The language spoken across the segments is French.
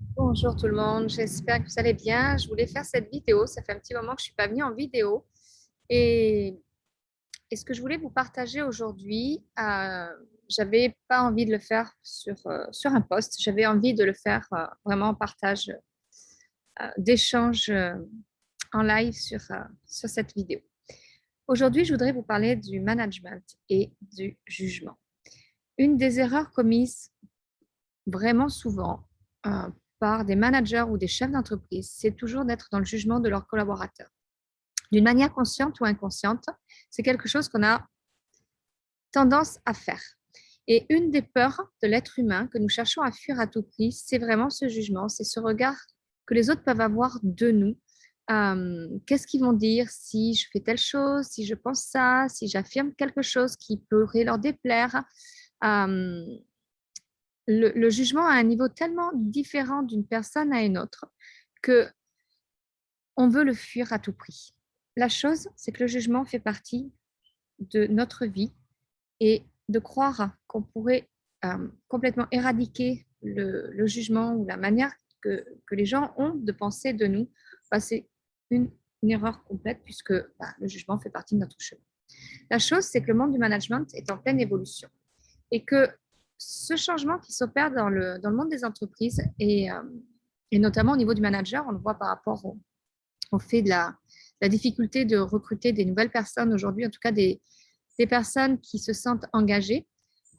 Bonjour tout le monde, j'espère que vous allez bien. Je voulais faire cette vidéo, ça fait un petit moment que je ne suis pas venue en vidéo. Et, et ce que je voulais vous partager aujourd'hui, j'avais pas envie de le faire sur un post, j'avais envie de le faire vraiment en partage d'échange en live sur cette vidéo. Aujourd'hui, je voudrais vous parler du management et du jugement. Une des erreurs commises vraiment souvent euh, par des managers ou des chefs d'entreprise, c'est toujours d'être dans le jugement de leurs collaborateurs. D'une manière consciente ou inconsciente, c'est quelque chose qu'on a tendance à faire. Et une des peurs de l'être humain que nous cherchons à fuir à tout prix, c'est vraiment ce jugement, c'est ce regard que les autres peuvent avoir de nous. Qu'est-ce qu'ils vont dire si je fais telle chose, si je pense ça, si j'affirme quelque chose qui pourrait leur déplaire. Euh, le jugement a un niveau tellement différent d'une personne à une autre que on veut le fuir à tout prix. La chose, c'est que le jugement fait partie de notre vie et de croire qu'on pourrait complètement éradiquer le jugement ou la manière que les gens ont de penser de nous, bah, c'est une erreur complète puisque le jugement fait partie de notre chemin. La chose, c'est que le monde du management est en pleine évolution et que ce changement qui s'opère dans le monde des entreprises et notamment au niveau du manager, on le voit par rapport au fait de la difficulté de recruter des nouvelles personnes aujourd'hui, en tout cas des personnes qui se sentent engagées.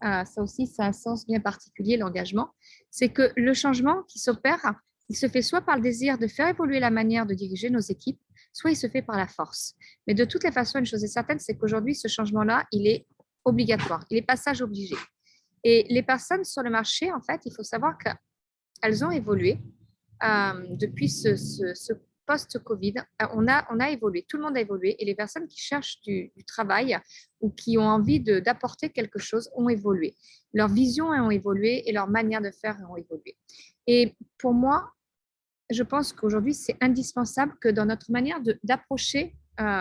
Ça aussi, ça a un sens bien particulier, l'engagement. C'est que le changement qui s'opère, il se fait soit par le désir de faire évoluer la manière de diriger nos équipes, soit il se fait par la force. Mais de toutes les façons, une chose est certaine, c'est qu'aujourd'hui, ce changement-là, il est obligatoire, il est passage obligé. Et les personnes sur le marché, en fait, il faut savoir qu'elles ont évolué depuis ce post-Covid. On a évolué, tout le monde a évolué et les personnes qui cherchent du travail ou qui ont envie d'apporter quelque chose ont évolué. Leurs visions ont évolué et leur manière de faire ont évolué. Et pour moi, je pense qu'aujourd'hui, c'est indispensable que dans notre manière d'approcher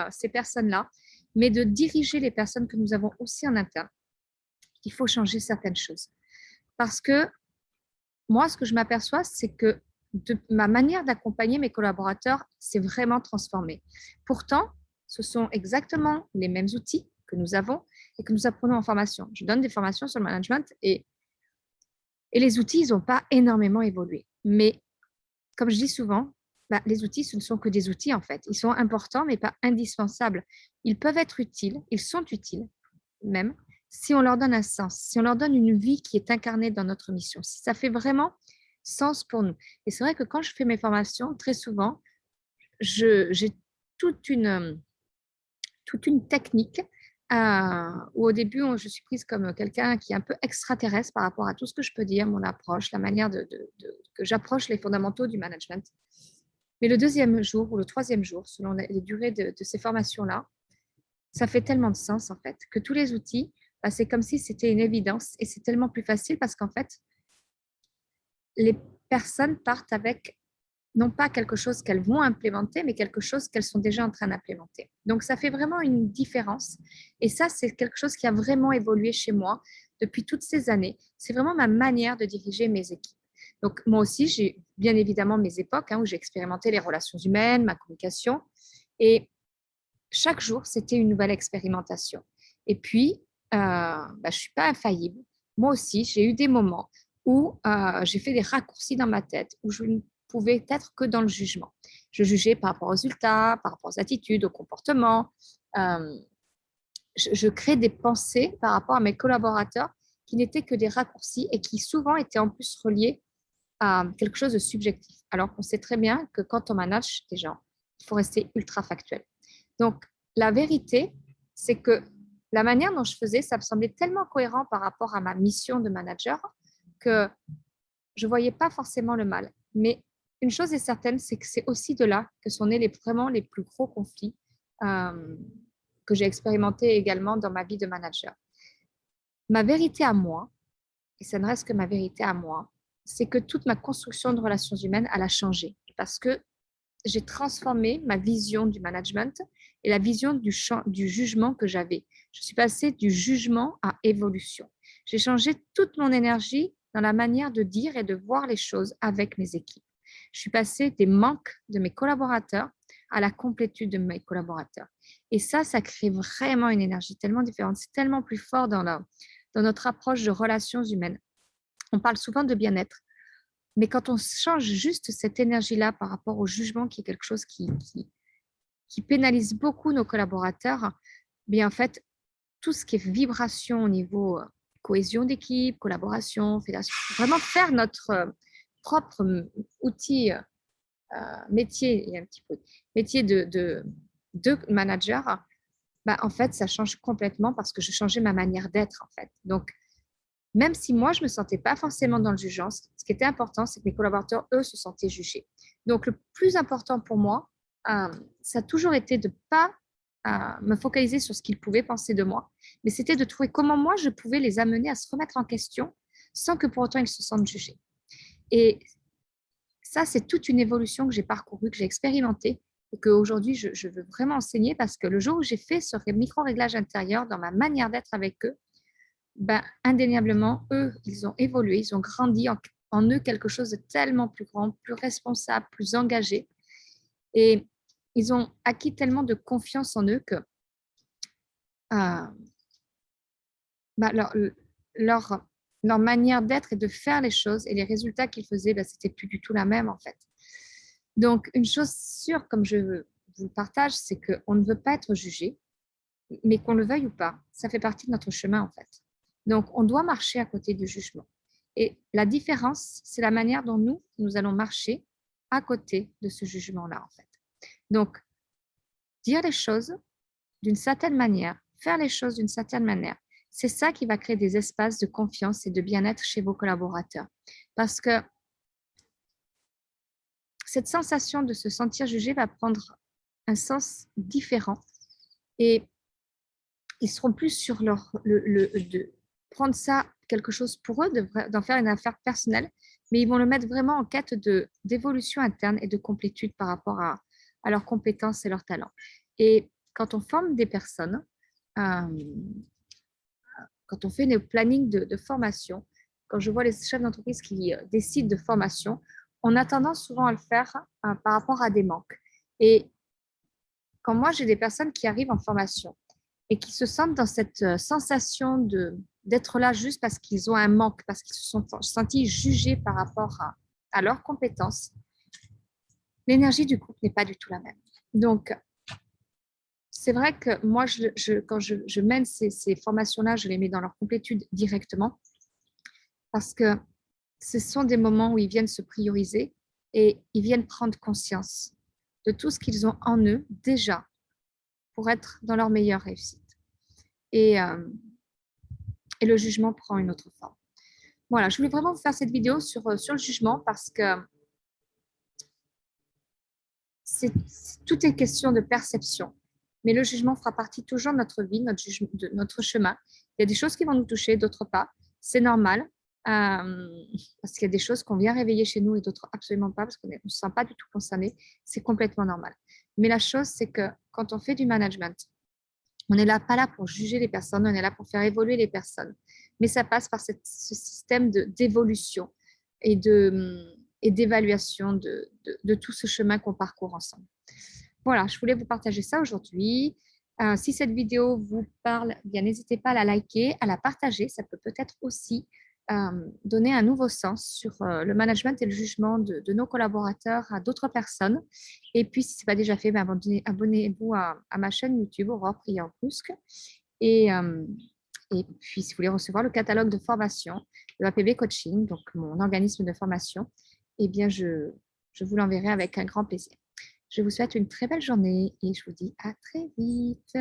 ces personnes-là, mais de diriger les personnes que nous avons aussi en interne, il faut changer certaines choses. Parce que moi, ce que je m'aperçois, c'est que ma manière d'accompagner mes collaborateurs s'est vraiment transformée. Pourtant, ce sont exactement les mêmes outils que nous avons et que nous apprenons en formation. Je donne des formations sur le management et les outils, ils n'ont pas énormément évolué. Mais comme je dis souvent, les outils, ce ne sont que des outils en fait. Ils sont importants, mais pas indispensables. Ils peuvent être utiles, ils sont utiles même, si on leur donne un sens, si on leur donne une vie qui est incarnée dans notre mission, si ça fait vraiment sens pour nous. Et c'est vrai que quand je fais mes formations, très souvent, j'ai toute une technique où au début, je suis prise comme quelqu'un qui est un peu extraterrestre par rapport à tout ce que je peux dire, mon approche, la manière que j'approche les fondamentaux du management. Mais le deuxième jour ou le troisième jour, selon les durées de ces formations-là, ça fait tellement de sens en fait que tous les outils, c'est comme si c'était une évidence et c'est tellement plus facile parce qu'en fait, les personnes partent avec non pas quelque chose qu'elles vont implémenter, mais quelque chose qu'elles sont déjà en train d'implémenter. Donc, ça fait vraiment une différence. Et ça, c'est quelque chose qui a vraiment évolué chez moi depuis toutes ces années. C'est vraiment ma manière de diriger mes équipes. Donc, moi aussi, j'ai bien évidemment mes époques où j'ai expérimenté les relations humaines, ma communication. Et chaque jour, c'était une nouvelle expérimentation. Et puis, je ne suis pas infaillible. Moi aussi, j'ai eu des moments où j'ai fait des raccourcis dans ma tête, où je ne pouvais être que dans le jugement. Je jugeais par rapport aux résultats, par rapport aux attitudes, aux comportements. Euh, je crée des pensées par rapport à mes collaborateurs qui n'étaient que des raccourcis et qui souvent étaient en plus reliés à quelque chose de subjectif. Alors qu'on sait très bien que quand on manage des gens, il faut rester ultra factuel. Donc, la vérité, c'est que la manière dont je faisais, ça me semblait tellement cohérent par rapport à ma mission de manager que je ne voyais pas forcément le mal. Mais une chose est certaine, c'est que c'est aussi de là que sont nés vraiment les plus gros conflits euh, que j'ai expérimentés également dans ma vie de manager. Ma vérité à moi, et ça ne reste que ma vérité à moi, c'est que toute ma construction de relations humaines, elle a changé parce que j'ai transformé ma vision du management et la vision du jugement que j'avais. Je suis passée du jugement à évolution. J'ai changé toute mon énergie dans la manière de dire et de voir les choses avec mes équipes. Je suis passée des manques de mes collaborateurs à la complétude de mes collaborateurs. Et ça crée vraiment une énergie tellement différente. C'est tellement plus fort dans notre approche de relations humaines. On parle souvent de bien-être, mais quand on change juste cette énergie-là par rapport au jugement, qui est quelque chose qui pénalise beaucoup nos collaborateurs, bien en fait, tout ce qui est vibration au niveau cohésion d'équipe, collaboration, fédération, vraiment faire notre propre outil, métier, et un petit peu métier de manager, bah, en fait, ça change complètement parce que je changeais ma manière d'être, en fait. Donc, même si moi, je ne me sentais pas forcément dans le jugement, ce qui était important, c'est que mes collaborateurs, eux, se sentaient jugés. Donc, le plus important pour moi, ça a toujours été de ne pas me focaliser sur ce qu'ils pouvaient penser de moi, mais c'était de trouver comment moi, je pouvais les amener à se remettre en question sans que pour autant ils se sentent jugés. Et ça, c'est toute une évolution que j'ai parcourue, que j'ai expérimentée et qu'aujourd'hui, je veux vraiment enseigner parce que le jour où j'ai fait ce micro-réglage intérieur dans ma manière d'être avec eux, ben, indéniablement, eux, ils ont évolué, ils ont grandi en eux quelque chose de tellement plus grand, plus responsable, plus engagé. Et ils ont acquis tellement de confiance en eux que ben, leur manière d'être et de faire les choses et les résultats qu'ils faisaient, ben, c'était plus du tout la même en fait. Donc, une chose sûre, comme je vous partage, c'est qu'on ne veut pas être jugé, mais qu'on le veuille ou pas, ça fait partie de notre chemin en fait. Donc, on doit marcher à côté du jugement. Et la différence, c'est la manière dont nous allons marcher à côté de ce jugement-là en fait. Donc, dire les choses d'une certaine manière, faire les choses d'une certaine manière, c'est ça qui va créer des espaces de confiance et de bien-être chez vos collaborateurs. Parce que cette sensation de se sentir jugé va prendre un sens différent et ils seront plus sur de prendre ça quelque chose pour eux, d'en faire une affaire personnelle, mais ils vont le mettre vraiment en quête d'évolution interne et de complétude par rapport à leurs compétences et leurs talents. Et quand on forme des personnes, quand on fait des plannings de formation, quand je vois les chefs d'entreprise qui décident de formation, on a tendance souvent à le faire par rapport à des manques. Et quand moi, j'ai des personnes qui arrivent en formation et qui se sentent dans cette sensation d'être là juste parce qu'ils ont un manque, parce qu'ils se sont sentis jugés par rapport à leurs compétences, l'énergie du groupe n'est pas du tout la même. Donc, c'est vrai que moi, quand je mène ces formations-là, je les mets dans leur complétude directement parce que ce sont des moments où ils viennent se prioriser et ils viennent prendre conscience de tout ce qu'ils ont en eux déjà pour être dans leur meilleure réussite. Et le jugement prend une autre forme. Voilà, je voulais vraiment vous faire cette vidéo sur le jugement parce que tout est question de perception. Mais le jugement fera partie toujours de notre vie, de notre chemin. Il y a des choses qui vont nous toucher, d'autres pas. C'est normal parce qu'il y a des choses qu'on vient réveiller chez nous et d'autres absolument pas parce qu'on ne se sent pas du tout concerné. C'est complètement normal. Mais la chose, c'est que quand on fait du management, on n'est pas là pour juger les personnes, on est là pour faire évoluer les personnes. Mais ça passe par ce système d'évolution et d'évaluation de tout ce chemin qu'on parcourt ensemble. Voilà, je voulais vous partager ça aujourd'hui. Si cette vidéo vous parle, bien n'hésitez pas à la liker, à la partager. Ça peut peut-être aussi donner un nouveau sens sur le management et le jugement de nos collaborateurs à d'autres personnes. Et puis, si ce n'est pas déjà fait, ben, abonnez-vous à ma chaîne YouTube, Aurore Prieur-Brusque. Et puis, si vous voulez recevoir le catalogue de formation de APB Coaching, donc mon organisme de formation, eh bien, je vous l'enverrai avec un grand plaisir. Je vous souhaite une très belle journée et je vous dis à très vite.